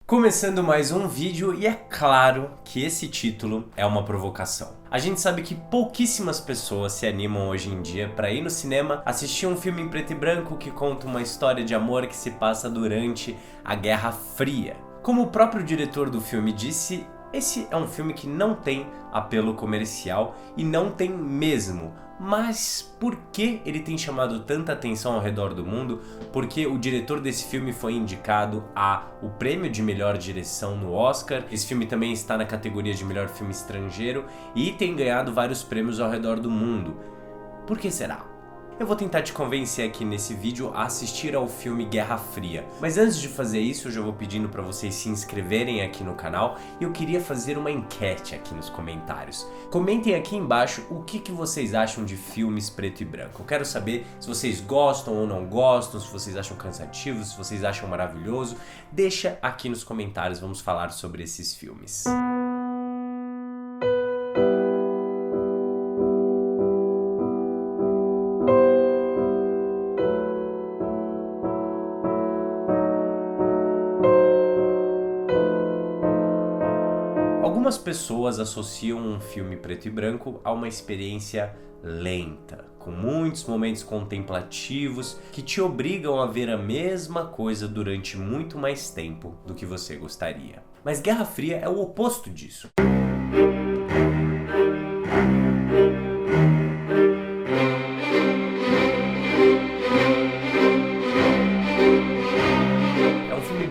Começando mais um vídeo e é claro que esse título é uma provocação. A gente sabe que pouquíssimas pessoas se animam hoje em dia para ir no cinema assistir um filme em preto e branco que conta uma história de amor que se passa durante a Guerra Fria. Como o próprio diretor do filme disse, esse é um filme que não tem apelo comercial e não tem mesmo. Mas por que ele tem chamado tanta atenção ao redor do mundo? Porque o diretor desse filme foi indicado ao prêmio de melhor direção no Oscar. Esse filme também está na categoria de melhor filme estrangeiro e tem ganhado vários prêmios ao redor do mundo. Por que será? Eu vou tentar te convencer aqui nesse vídeo a assistir ao filme Guerra Fria. Mas antes de fazer isso, eu já vou pedindo para vocês se inscreverem aqui no canal e eu queria fazer uma enquete aqui nos comentários. Comentem aqui embaixo o que vocês acham de filmes preto e branco. Eu quero saber se vocês gostam ou não gostam, se vocês acham cansativo, se vocês acham maravilhoso. Deixa aqui nos comentários, vamos falar sobre esses filmes. Algumas pessoas associam um filme preto e branco a uma experiência lenta, com muitos momentos contemplativos que te obrigam a ver a mesma coisa durante muito mais tempo do que você gostaria. Mas Guerra Fria é o oposto disso.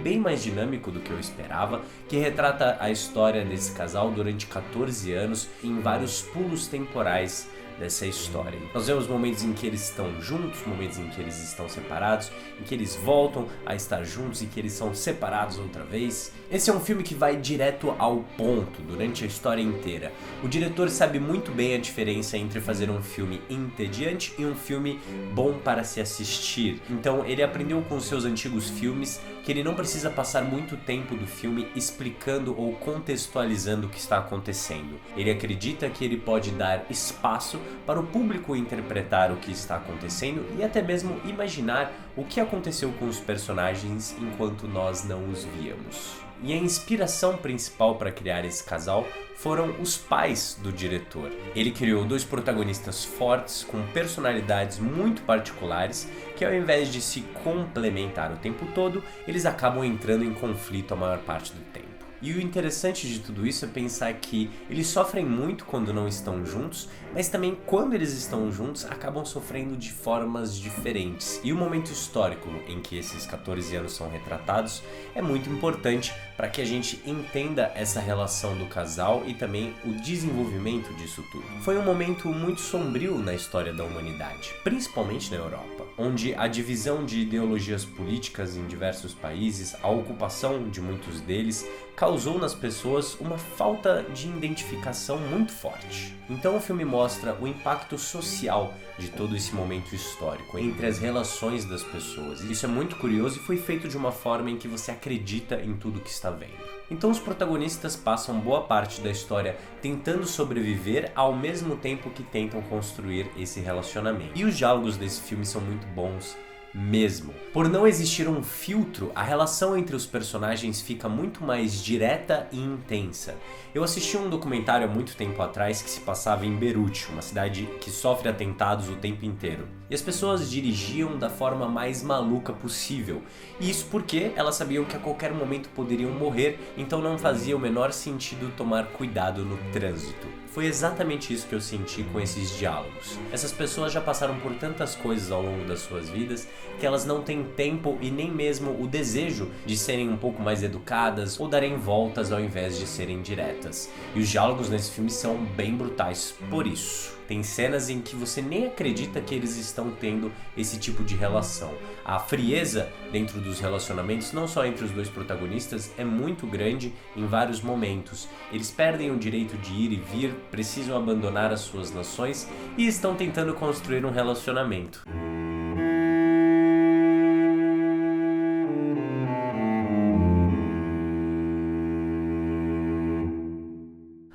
Bem mais dinâmico do que eu esperava, que retrata a história desse casal durante 14 anos em vários pulos temporais dessa história. Nós vemos momentos em que eles estão juntos, momentos em que eles estão separados, em que eles voltam a estar juntos e que eles são separados outra vez. Esse é um filme que vai direto ao ponto durante a história inteira. O diretor sabe muito bem a diferença entre fazer um filme entediante e um filme bom para se assistir. Então ele aprendeu com seus antigos filmes que ele não precisa passar muito tempo do filme explicando ou contextualizando o que está acontecendo. Ele acredita que ele pode dar espaço para o público interpretar o que está acontecendo e até mesmo imaginar o que aconteceu com os personagens enquanto nós não os víamos. E a inspiração principal para criar esse casal foram os pais do diretor. Ele criou dois protagonistas fortes com personalidades muito particulares que, ao invés de se complementar o tempo todo, eles acabam entrando em conflito a maior parte do tempo. E o interessante de tudo isso é pensar que eles sofrem muito quando não estão juntos, mas também quando eles estão juntos acabam sofrendo de formas diferentes. E o momento histórico em que esses 14 anos são retratados é muito importante para que a gente entenda essa relação do casal e também o desenvolvimento disso tudo. Foi um momento muito sombrio na história da humanidade, principalmente na Europa, onde a divisão de ideologias políticas em diversos países, a ocupação de muitos deles, causou nas pessoas uma falta de identificação muito forte. Então o filme mostra o impacto social de todo esse momento histórico, entre as relações das pessoas. Isso é muito curioso e foi feito de uma forma em que você acredita em tudo que está vendo. Então os protagonistas passam boa parte da história tentando sobreviver ao mesmo tempo que tentam construir esse relacionamento. E os diálogos desse filme são muito bons mesmo. Por não existir um filtro, a relação entre os personagens fica muito mais direta e intensa. Eu assisti um documentário há muito tempo atrás que se passava em Beirute, uma cidade que sofre atentados o tempo inteiro. E as pessoas dirigiam da forma mais maluca possível. E isso porque elas sabiam que a qualquer momento poderiam morrer, então não fazia o menor sentido tomar cuidado no trânsito. Foi exatamente isso que eu senti com esses diálogos. Essas pessoas já passaram por tantas coisas ao longo das suas vidas que elas não têm tempo e nem mesmo o desejo de serem um pouco mais educadas ou darem voltas ao invés de serem diretas. E os diálogos nesse filme são bem brutais por isso. Tem cenas em que você nem acredita que eles estão tendo esse tipo de relação. A frieza dentro dos relacionamentos, não só entre os dois protagonistas, é muito grande em vários momentos. Eles perdem o direito de ir e vir, precisam abandonar as suas nações e estão tentando construir um relacionamento.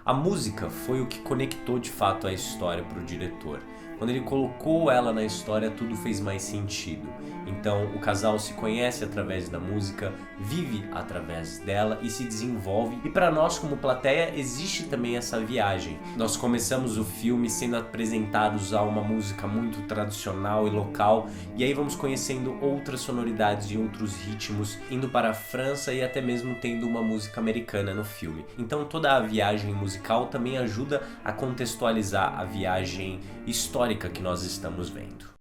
A música foi o que conectou de fato a história para o diretor. Quando ele colocou ela na história, tudo fez mais sentido. Então o casal se conhece através da música, vive através dela e se desenvolve. E para nós como plateia existe também essa viagem. Nós começamos o filme sendo apresentados a uma música muito tradicional e local, e aí vamos conhecendo outras sonoridades e outros ritmos, indo para a França e até mesmo tendo uma música americana no filme. Então toda a viagem musical também ajuda a contextualizar a viagem histórica que nós estamos vendo.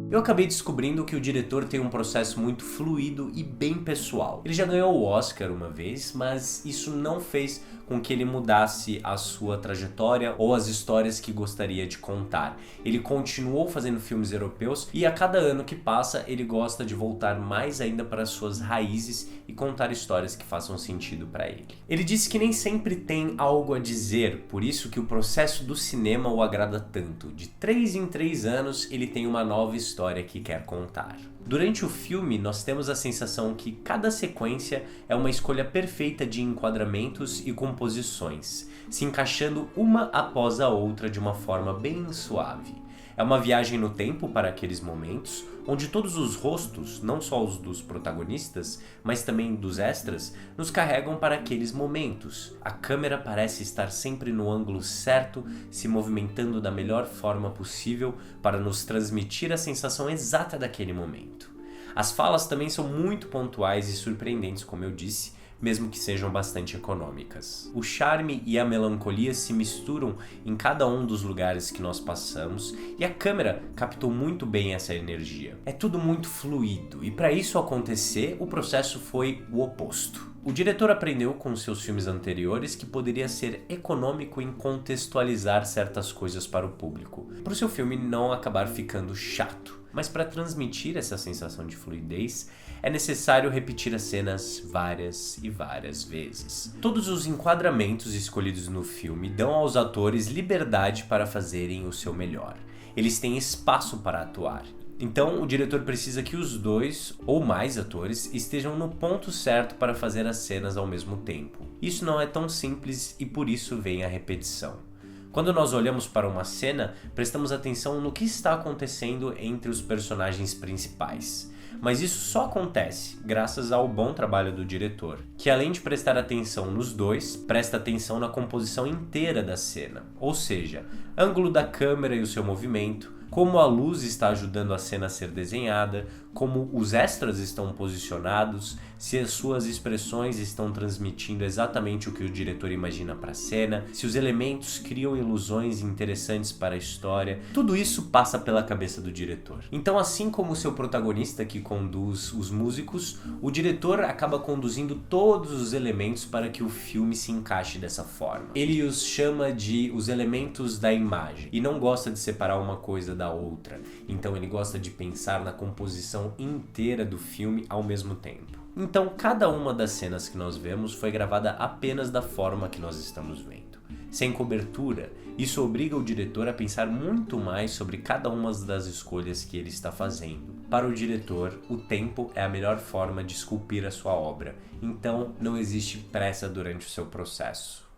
Eu acabei descobrindo que o diretor tem um processo muito fluido e bem pessoal. Ele já ganhou o Oscar uma vez, mas isso não fez com que ele mudasse a sua trajetória ou as histórias que gostaria de contar. Ele continuou fazendo filmes europeus e a cada ano que passa ele gosta de voltar mais ainda para suas raízes e contar histórias que façam sentido para ele. Ele disse que nem sempre tem algo a dizer, por isso que o processo do cinema o agrada tanto. De 3 em 3 anos ele tem uma nova história que quer contar. Durante o filme, nós temos a sensação que cada sequência é uma escolha perfeita de enquadramentos e composições, se encaixando uma após a outra de uma forma bem suave. É uma viagem no tempo para aqueles momentos, onde todos os rostos, não só os dos protagonistas, mas também dos extras, nos carregam para aqueles momentos. A câmera parece estar sempre no ângulo certo, se movimentando da melhor forma possível para nos transmitir a sensação exata daquele momento. As falas também são muito pontuais e surpreendentes, como eu disse, mesmo que sejam bastante econômicas. O charme e a melancolia se misturam em cada um dos lugares que nós passamos e a câmera captou muito bem essa energia. É tudo muito fluido e para isso acontecer, o processo foi o oposto. O diretor aprendeu com seus filmes anteriores que poderia ser econômico em contextualizar certas coisas para o público, para o seu filme não acabar ficando chato. Mas para transmitir essa sensação de fluidez, é necessário repetir as cenas várias e várias vezes. Todos os enquadramentos escolhidos no filme dão aos atores liberdade para fazerem o seu melhor. Eles têm espaço para atuar. Então, o diretor precisa que os dois ou mais atores estejam no ponto certo para fazer as cenas ao mesmo tempo. Isso não é tão simples e por isso vem a repetição. Quando nós olhamos para uma cena, prestamos atenção no que está acontecendo entre os personagens principais. Mas isso só acontece graças ao bom trabalho do diretor, que além de prestar atenção nos dois, presta atenção na composição inteira da cena. Ou seja, ângulo da câmera e o seu movimento, como a luz está ajudando a cena a ser desenhada, como os extras estão posicionados, se as suas expressões estão transmitindo exatamente o que o diretor imagina para a cena, se os elementos criam ilusões interessantes para a história, tudo isso passa pela cabeça do diretor. Então, assim como o seu protagonista que conduz os músicos, o diretor acaba conduzindo todos os elementos para que o filme se encaixe dessa forma. Ele os chama de os elementos da imagem e não gosta de separar uma coisa da outra, então ele gosta de pensar na composição inteira do filme ao mesmo tempo. Então, cada uma das cenas que nós vemos foi gravada apenas da forma que nós estamos vendo. Sem cobertura, isso obriga o diretor a pensar muito mais sobre cada uma das escolhas que ele está fazendo. Para o diretor, o tempo é a melhor forma de esculpir a sua obra, então não existe pressa durante o seu processo.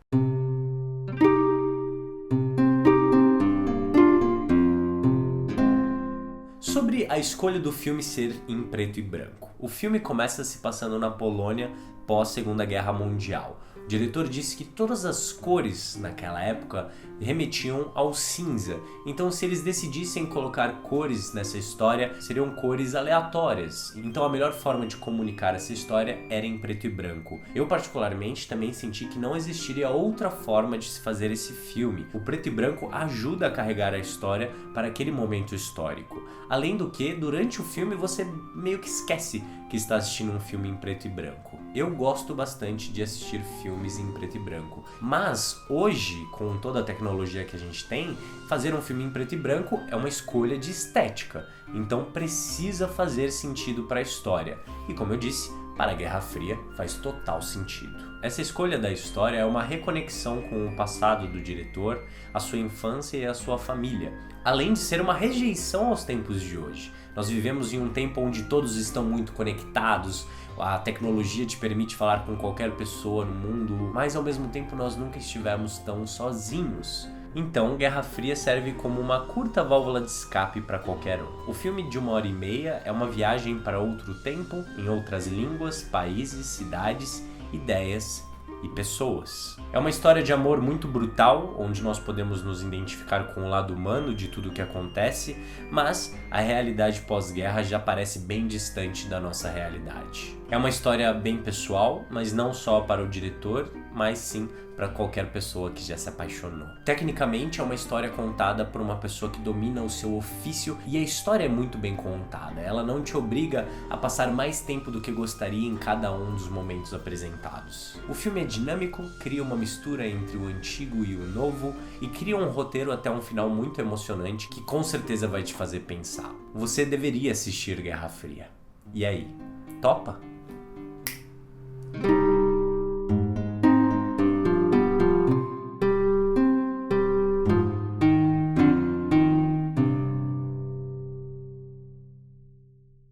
Sobre a escolha do filme ser em preto e branco. O filme começa se passando na Polônia pós-Segunda Guerra Mundial. O diretor disse que todas as cores naquela época remetiam ao cinza. Então, se eles decidissem colocar cores nessa história, seriam cores aleatórias. Então, a melhor forma de comunicar essa história era em preto e branco. Eu, particularmente, também senti que não existiria outra forma de se fazer esse filme. O preto e branco ajuda a carregar a história para aquele momento histórico. Além do que, durante o filme, você meio que esquece que está assistindo um filme em preto e branco. Eu gosto bastante de assistir filmes em preto e branco, mas hoje, com toda a tecnologia que a gente tem, fazer um filme em preto e branco é uma escolha de estética, então precisa fazer sentido para a história. E como eu disse, para a Guerra Fria faz total sentido. Essa escolha da história é uma reconexão com o passado do diretor, a sua infância e a sua família, além de ser uma rejeição aos tempos de hoje. Nós vivemos em um tempo onde todos estão muito conectados, a tecnologia te permite falar com qualquer pessoa no mundo, mas ao mesmo tempo nós nunca estivemos tão sozinhos. Então, Guerra Fria serve como uma curta válvula de escape para qualquer um. O filme de 1h30 é uma viagem para outro tempo, em outras línguas, países, cidades, ideias e pessoas. É uma história de amor muito brutal, onde nós podemos nos identificar com o lado humano de tudo o que acontece, mas a realidade pós-guerra já parece bem distante da nossa realidade. É uma história bem pessoal, mas não só para o diretor, mas sim para qualquer pessoa que já se apaixonou. Tecnicamente é uma história contada por uma pessoa que domina o seu ofício e a história é muito bem contada. Ela não te obriga a passar mais tempo do que gostaria em cada um dos momentos apresentados. O filme é dinâmico, cria uma mistura entre o antigo e o novo e cria um roteiro até um final muito emocionante que com certeza vai te fazer pensar. Você deveria assistir Guerra Fria. E aí, topa?